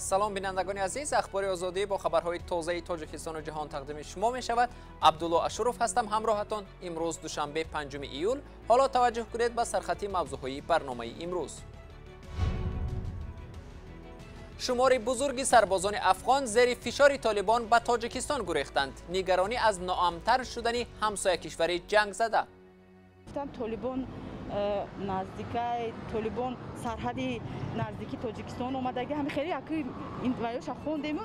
سلام بینندگان عزیز، اخبار آزادی با خبرهای تازه تاجیکستان و جهان تقدیم شما می شود. عبدالله اشرف هستم همراهتان. امروز دوشنبه 5 ایول. حالا توجه کنید به سرخطی موضوعهای برنامه امروز. شمار بزرگی سربازان افغان زیر فشار طالبان به تاجیکستان گریختند. نگرانی از ناامن‌تر شدن همسایه کشور جنگ زده. طالبان نزدیکی طالبان سرحدی نزدیکی تاجیکستان اومدگی همین خیلی اکی این ویاش خوندیم.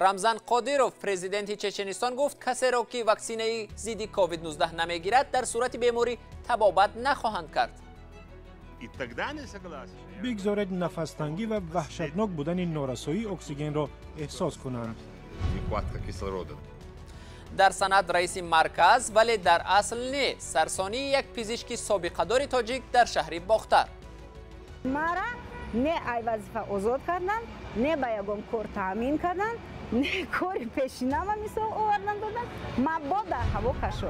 رمزان قادیروف پرزیدنت چچنستان گفت کسی را که واکسینه ضد کووید 19 نمیگیرد در صورت بیماری تبابت نخواهند کرد. بگذارید نفس‌تنگی و وحشتناک بودن نارسایی اکسیژن را احساس کنند. در سند رئیس مرکز ولی در اصل نه. سرسانی یک پزشک سابقه دار تاجیک در شهر باختر. مرا نه ای وظیفه آزاد کردن، نه به یگان کار تامین کردن، نه کار پیشینه ما مثال آوردن دادن. ما با در هوا کشو.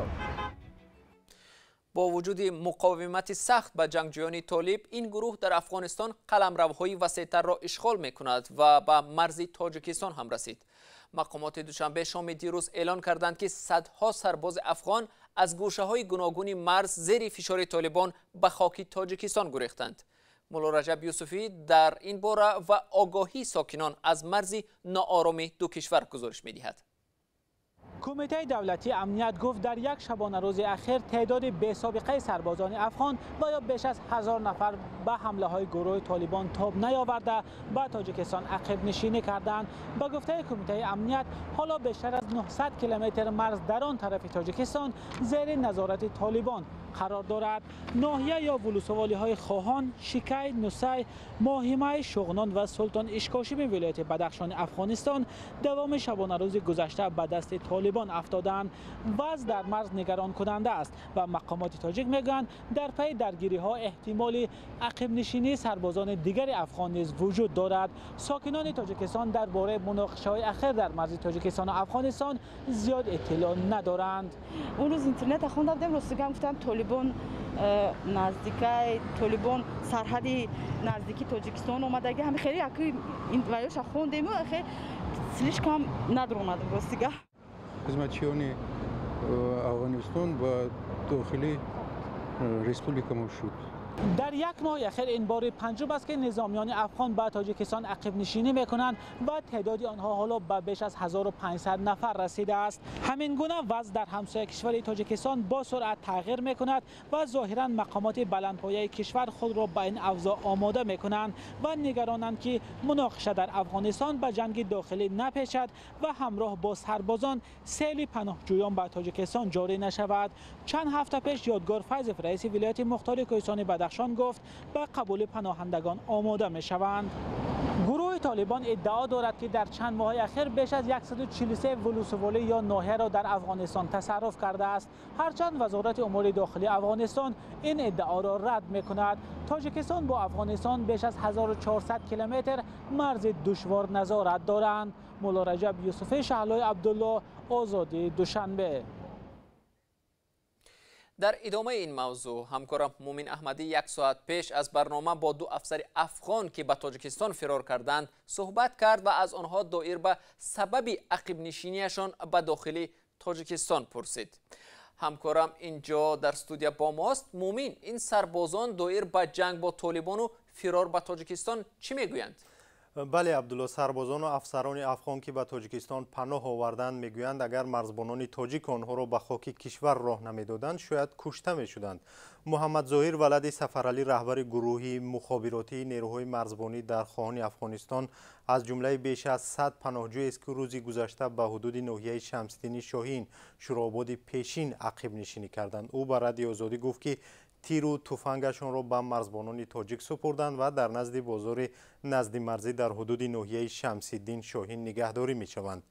با وجود مقاومت سخت به جنگجویان طالب، این گروه در افغانستان قلمروهای وسیع‌تر را اشغال می‌کند و به مرز تاجیکستان هم رسید. مقامات دوشنبه شام دیروز اعلان کردند که صدها سرباز افغان از گوشه‌های گوناگون مرز زیر فشار طالبان به خاک تاجیکستان گریختند. مولا رجب یوسفی در این باره و آگاهی ساکنان از مرز ناآرام دو کشور گزارش می‌دهد. کمیته دولتی امنیت گفت در یک شبانه روز اخیر تعداد بی‌سابقه سربازان افغان و یا بیش از 1000 نفر به حمله های گروه طالبان تاب نیاورده به تاجیکستان عقب نشینی کردند. به گفته کمیته امنیت حالا بیشتر از 900 کیلومتر مرز در آن طرف تاجیکستان زیر نظارت طالبان قرار دارد. ناحیه یا ولسوالی های خواهان، شیکی، نوسی، ماهیمه، شغنان و سلطان اشکاشی ولایت بدخشان افغانستان دوام شبانه روز گذشته به دست طالبان افتادند. وضع در مرز نگران کننده است و مقامات تاجیک میگویند در پی درگیری ها احتمال عقب نشینی سربازان دیگر افغان نیز وجود دارد. ساکنان تاجیکستان درباره مناقشه های اخیر در مرز تاجیکستان و افغانستان زیاد اطلاع ندارند. اون روز اینترنت خوندم دیدم رستگام گفتن طالبان نزدیکی طالبان سرحدی نزدیکی تاجیکستان اومدگی همین خیلی اکی این ویاش خوندیم و خیلی سلیش کم ندرومدم رستگاه. خدمتچیان افغانستان و داخلی ریسپوبلیک ما شد. در یک ماه اخیر این بار پنجم است که نظامیان افغان به تاجیکستان عقب نشینی میکنند و تعداد آنها حالا به بیش از 1500 نفر رسیده است. همین گونه وضع در همسایه کشور تاجیکستان با سرعت تغییر میکند و ظاهرا مقامات بلندپایه کشور خود را به این اوضاع آماده میکنند و نگرانند که مناقشه در افغانستان به جنگ داخلی نپیچد و همراه با سربازان سیل پناهجویان به تاجیکستان جاری نشود. چند هفته پیش یادگار فیض رئیس ولایت مختار کوهستان بدخشان گفت به قبول پناهندگان آماده می شوند. گروه طالبان ادعا دارد که در چند ماه اخیر بیش از 143 ولسوالی یا ناحیه را در افغانستان تصرف کرده است. هرچند وزارت امور داخلی افغانستان این ادعا را رد می کند. تاجیکستان با افغانستان بیش از 1400 کیلومتر مرز دشوار نظارت دارند. مولا رجب یوسفی، شهلای عبدالله، آزادی دوشنبه. در ادامه این موضوع همکارم مومن احمدی یک ساعت پیش از برنامه با دو افسر افغان که به تاجیکستان فرار کردند صحبت کرد و از آنها دایر به سبب عقب نشینیشان به داخل تاجیکستان پرسید. همکارم اینجا در استودیو با ماست. مومن، این سربازان دایر به جنگ با طالبان و فرار به تاجیکستان چی میگویند؟ بله عبدالله، سربازان و افسران افغان که به تاجیکستان پناه آوردند میگویند اگر مرزبانان تاجیک آنها را به خاک کشور راه نمیدادند شاید کشته میشدند. محمد ظاهر ولد سفرعلی رهبر گروهی مخابراتی نیروهای مرزبانی در خواهان افغانستان از جمله بیش از 100 پناهجوی است که روزی گذشته به حدود ناحیه شمس‌دین شاهین شوراباد پیشین عقب نشینی کردند. او به رادیو آزادی گفت که تیر و تفنگشان را به مرزبانان تاجیک سپردند و در نزد بازار نزد مرزی در حدود ناحیه شمس‌الدین شاهین نگهداری می‌شوند.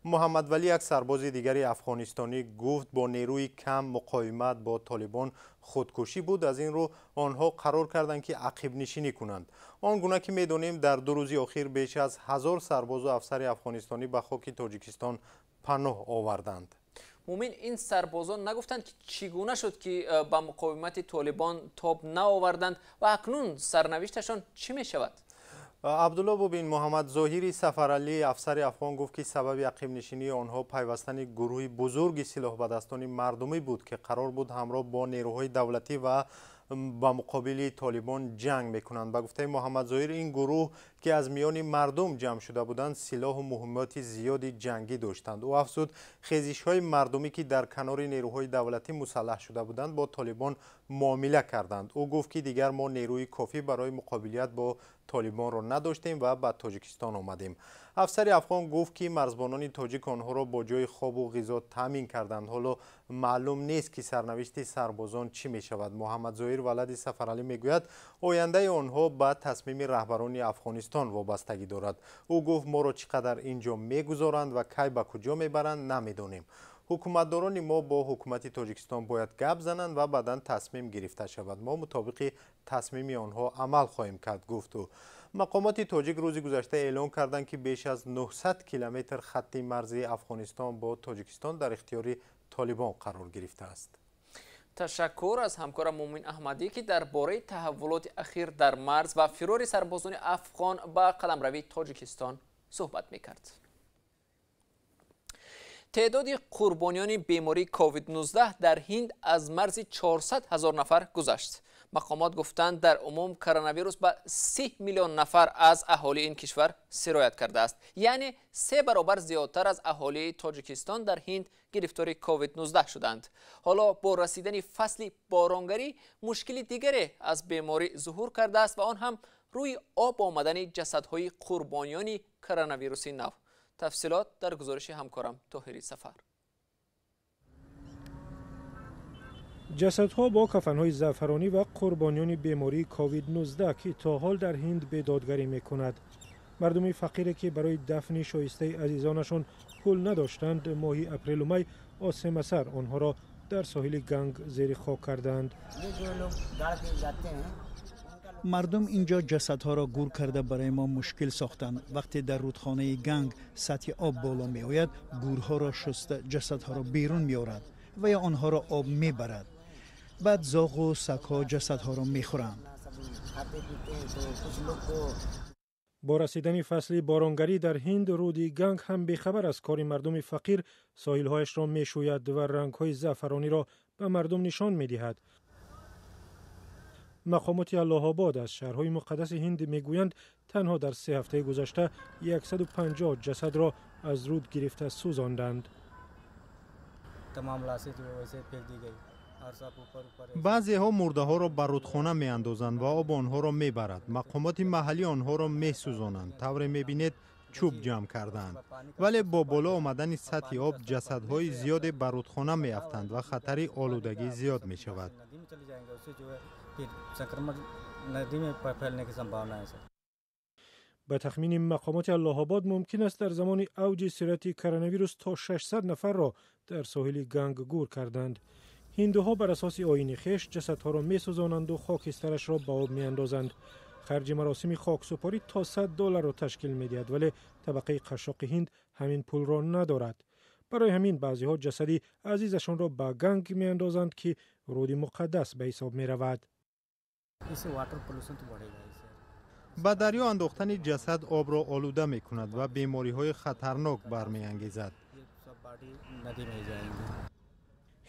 محمد ولی، یک سرباز دیگری افغانستانی، گفت با نیروی کم مقاومت با طالبان خودکشی بود. از این رو آنها قرار کردند که عقب نشینی کنند. آنگونه که می‌دانیم در دو روز اخیر بیش از 1000 سرباز و افسر افغانستانی به خاک تاجیکستان پناه آوردند. مومن، این سربازان نگفتند که چگونه شد که با مقاومت طالبان تاب نآوردند و اکنون سرنوشتشان چی می شود؟ عبدالله ببین، محمد ظاهری سفرعلی افسر افغان گفت که سبب عقب نشینی آنها پیوستن گروه بزرگ سلاح به دستان مردمی بود که قرار بود همراه با نیروهای دولتی و با مقابل طالبان جنگ میکنند. به گفته محمد ظاهری این گروه که از میان مردم جمع شده بودند سلاح و مهمات زیادی جنگی داشتند. او افزود خیزش های مردمی که در کنار نیروهای دولتی مسلح شده بودند با طالبان معامله کردند. او گفت که دیگر ما نیروی کافی برای مقابلت با طالبان را نداشتیم و به تاجیکستان آمدیم. افسر افغان گفت که مرزبانان تاجیک آنها را با جای خواب و غذا تامین کردند. حالا معلوم نیست که سرنوشت سربازان چی می شود. محمد ظاهر ولد سفرعلی میگوید آینده آنها به تصمیم رهبران افغانستان وابستگی دارد. او گفت ما را چقدر اینجا میگذارند و کی به کجا میبرند نمیدانیم. حکومتداران ما با حکومت تاجیکستان باید گپ زنند و بعدا تصمیم گرفته شود. ما مطابق تصمیم آنها عمل خواهیم کرد، گفت او. مقامات تاجیک روز گذشته اعلام کردند که بیش از 900 کیلومتر خط مرزی افغانستان با تاجیکستان در اختیار طالبان قرار گرفته است. تشکر از همکارم مومن احمدی که درباره تحولات اخیر در مرز و فرار سربازان افغان به قلمروی تاجیکستان صحبت می‌کرد. تعداد قربانیان بیماری کووید 19 در هند از مرز 400,000 نفر گذشت. مقامات گفتند در عموم کرونا ویروس به 30 میلیون نفر از اهالی این کشور سرایت کرده است. یعنی 3 برابر زیادتر از اهالی تاجیکستان در هند گرفتار کووید 19 شدند. حالا با رسیدن فصل بارانگری مشکل دیگری از بیماری ظهور کرده است و آن هم روی آب آمدن جسدهای قربانیان کرونا ویروس نو. تفصیلات در گزارش همکارم طاهری سفر. جسدها با کفنهای زعفرانی و قربانیان بیماری کووید 19 که تا حال در هند به دادگری میکند. مردم فقیری که برای دفن شایسته عزیزانشان پول نداشتند ماهی اپریل و می آسم اثر آنها را در ساحل گنگ زیر خاک کردند. مردم اینجا جسدها را گور کرده برای ما مشکل ساختند. وقتی در رودخانه گنگ سطح آب بالا می آید، گورها را شسته جسدها را بیرون می آورد و یا آنها را آب می برد. بعد زاغ و سگ‌ها جسدها را می خورند. با رسیدن فصل بارانگری در هند، رود گنگ هم بیخبر از کار مردم فقیر ساحل‌هایش را می‌شوید و رنگ‌های زعفرانی را به مردم نشان می‌دهد. مقامات الله آباد از شهرهای مقدس هند میگویند تنها در 3 هفته گذشته 150 جسد را از رود گرفته سوزاندند. بعضی ها مرده ها را بر رودخانه می اندازند و آب آنها را می برد. مقامات محلی آنها را می سوزانند. طور می بینید چوب جمع کردند. ولی با بالا آمدن سطح آب جسدهای زیادی بر رودخانه می افتند و خطر آلودگی زیاد می شود. به تخمین مقامات الله آباد ممکن است در زمان اوج سرایت کرونا ویروس تا 600 نفر را در ساحل گنگ گور کردند. هندوها بر اساس آیین خویش جسدها را می‌سوزانند و خاکسترش را به آب می‌اندازند. خرج مراسم خاکسپاری تا $100 را تشکیل می‌دهد، ولی طبقه قشاق هند همین پول را ندارد. برای همین بعضی‌ها جسدی عزیزشان را به گنگ می‌اندازند که رود مقدس به حساب می‌رود. به دریا انداختن جسد آب را آلوده می کند و بیماری های خطرناک برمی انگیزد.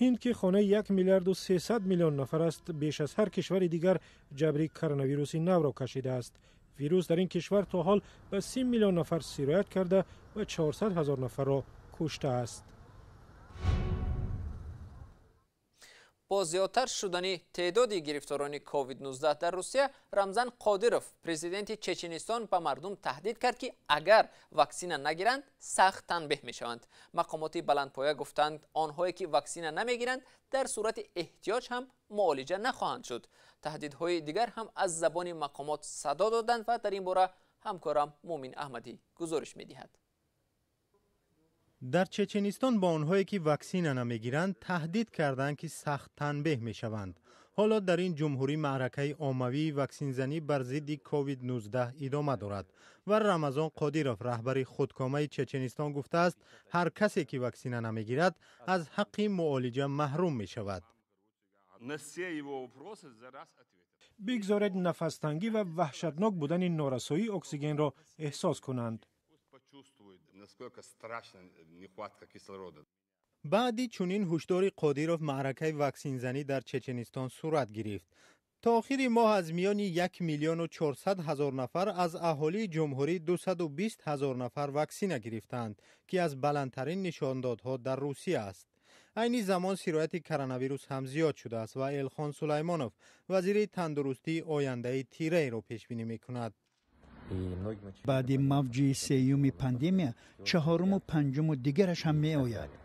هند که خانه 1 میلیارد و 300 میلیون نفر است، بیش از هر کشور دیگر جبری کرونا ویروس نو را کشیده است. ویروس در این کشور تا حال به 30 میلیون نفر سرایت کرده و 400,000 نفر را کشته است. با زیادتر شدن تعداد گرفتاران کووید 19 در روسیه، رمزان قادیروف پرزیدنت چچنستان به مردم تهدید کرد که اگر واکسین نگیرند سخت تنبیه میشوند. مقامات بلندپایه گفتند آنهایی که واکسین نمیگیرند در صورت احتیاج هم معالجه نخواهند شد. تهدیدهای دیگر هم از زبان مقامات صدا دادند و در این باره همکارم مومن احمدی گزارش میدهد. در چچنستان با آنهایی که واکسین نمیگیرند تهدید کردند که سخت تنبیه میشوند. حالا در این جمهوری معرکه عمومی واکسین زنی بر ضد کووید 19 ادامه دارد و رمضان قادیروف رهبر خودکامه چچنستان گفته است هر کسی که واکسین نمیگیرد از حق معالجه محروم می شود. بگذارید نفس‌تنگی و وحشتناک بودن این نارسایی اکسیژن را احساس کنند. بعدی چنین هشدار قادیروف معرکه واکسین زنی در چچنستان صورت گرفت. تا آخر ماه از میان 1,400,000 نفر از اهالی جمهوری 220,000 نفر واکسینه گرفتند که از بلندترین نشاندادها در روسیه است. عین زمان سرایت کرونا ویروس هم زیاد شده است و الخان سلیمانوف وزیر تندرستی آینده تیره را پیش بینی می‌کند. بعد موج سیوم پاندemia چهارم و پنجم و دیگرش هم می آید.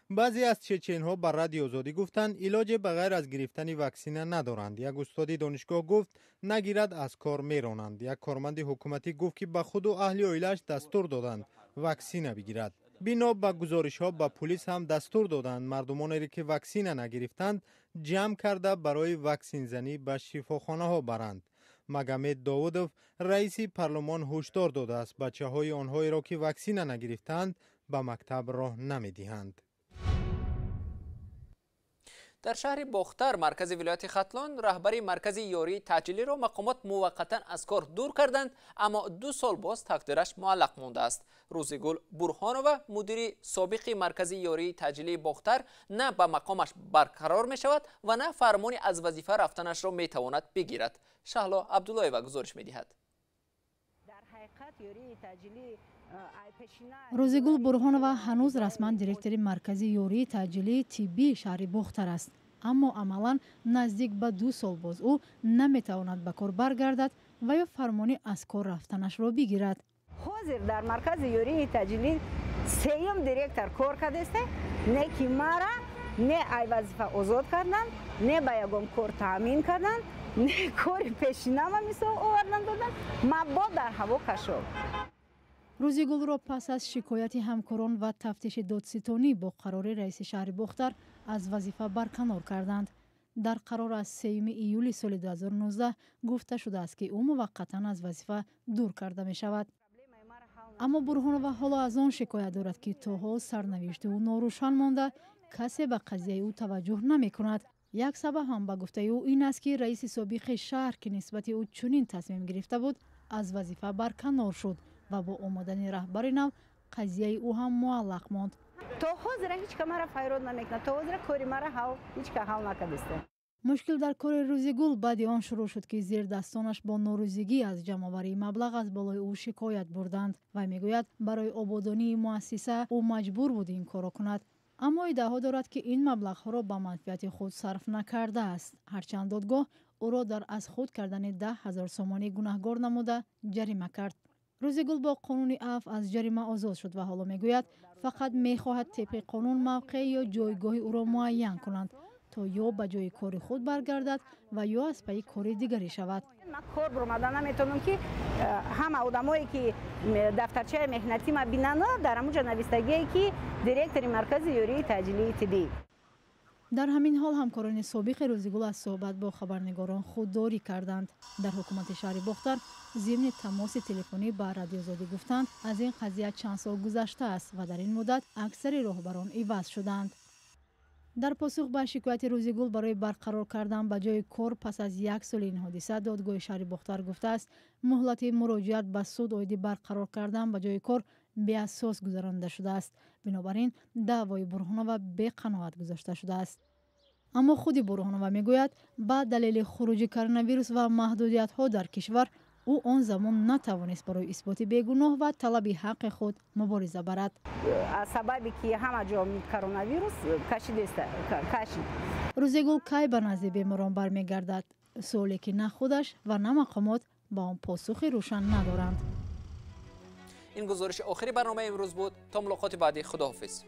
بعضی از چچن‌ها بر رادیو آزادی گفتند علاج بغیر از گرفتن واکسن ندارند. یک استاد دانشگاه گفت نگیرد از کار میرانند. یک کارمند حکومتی گفت که به خود و اهل عائله‌اش دستور دادند واکسن بگیرد. بنا به گزارش‌ها به پلیس هم دستور دادند مردمانی که واکسن نگرفتند جمع کرده برای واکسن زنی به شفاخانه‌ها برند. مگامد داودوف رئیس پارلمان هشدار داده است بچه‌های آنهایی را که واکسن نگرفتند به مکتب راه نمی‌دهند. در شهر باختر مرکز ولایت ختلان رهبری مرکز یاری تعجیلی را مقامات موقتا از کار دور کردند، اما 2 سال باز تقدیرش معلق مانده است. روزگل برهانووا مدیر سابق مرکز یاری تعجیلی باختر نه به مقامش برقرار می شود و نه فرمانی از وظیفه رفتنش را می تواند بگیرد. شهلا عبداللهی گزارش می دهد. در حقیقت یاری تعجیلی روزگل برهانووا هنوز رسما دیرکتور مرکزی یاری تعجیلی طبی شهر باختر است، اما عملا نزدیک به 2 سال باز او نمیتواند به کار برگردد و یا فرمانی از کار رفتنش را بگیرد. حاضر در مرکز یاری تعجیلی سیوم دیرکتور کار کرده است، نه که مرا نه ای وظیفه آزاد کردن، نه به یگان کار تامین کردن، نه کار پیشینه میسا آوردن دادن، ما در هوا کشید. روزگل را پس از شکایت همکاران و تفتیش دادستانی با قرار رئیس شهر باختر از وظیفه برکنار کردند. در قرار از 3 ایولی سال 2019 گفته شده است که او موقتا از وظیفه دور کرده می شود. اما برهانووا حالا از آن شکایت دارد که تا حال سرنوشت او ناروشن مانده، کسی به قضیه او توجه نمی کند. یک سبب هم به گفته او این است که رئیس سابق شهر که نسبت او چنین تصمیم گرفته بود از وظیفه برکنار شد و با آمدن رهبر نو قضیه او هم معلق ماند. تا حاضر هیچ که مرا فیراد نمیکنه، تا حاضر کاری مرا حل هیچ که حل نکرده. مشکل در کار روزگل بعد آن شروع شد که زیر دستانش با ناروزگی از جمع‌آوری مبلغ از بالای او شکایت بردند و میگوید برای آبادانی مؤسسه او مجبور بود این کار کند، اما ادعا دارد که این مبلغ ها را به منفعت خود صرف نکرده است. هرچند دادگاه او را در از خود کردن 10,000 سومانی گناهکار نموده جریمه کرد. روزگل با قانون عفو از جریمه آزاد شد و حالا میگوید فقط میخواهد طبق قانون موقع یا جایگاه او را معین کنند تا یا به جای کار خود برگردد و یا از پی کار دیگری شود. من کار برآمدن نمیتونم که همه آدمایی که دفترچه مهنتی ما بینن در همونجا نویستگی که دیرکتور مرکز یاری تعجیلی طبی. در همین حال همکاران سابق روزگل از صحبت با خبرنگاران خودداری کردند. در حکومت شهر باختر ضمن تماس تلفنی با رادیو آزادی گفتند از این قضیه چند سال گذشته است و در این مدت اکثر راهبران عوض شدند. در پاسخ به شکایت روزگل برای برقرار کردن به جای کار پس از 1 سال این حادثه، دادگاه شهر باختر گفته است مهلت مراجعت به سود عاید برقرار کردن به جای کار بی اساس گذرانده شده است. بنابراین دعوای برهانووا به قناعت گذاشته شده است. اما خود برهانووا میگوید با دلیل خروج کرونا ویروس و محدودیت ها در کشور او آن زمان نتوانست برای اثبات بیگناه و طلب حق خود مبارزه برد. از سببی که همه جا کرونا ویروس کشیده است. روزگل کی به نزد بیماران برمیگردد؟ سوالی که نه خودش و نه مقامات با آن پاسخ روشن ندارند. این گزارش آخری برنامه امروز بود. تا ملاقات بعدی، خداحافظ.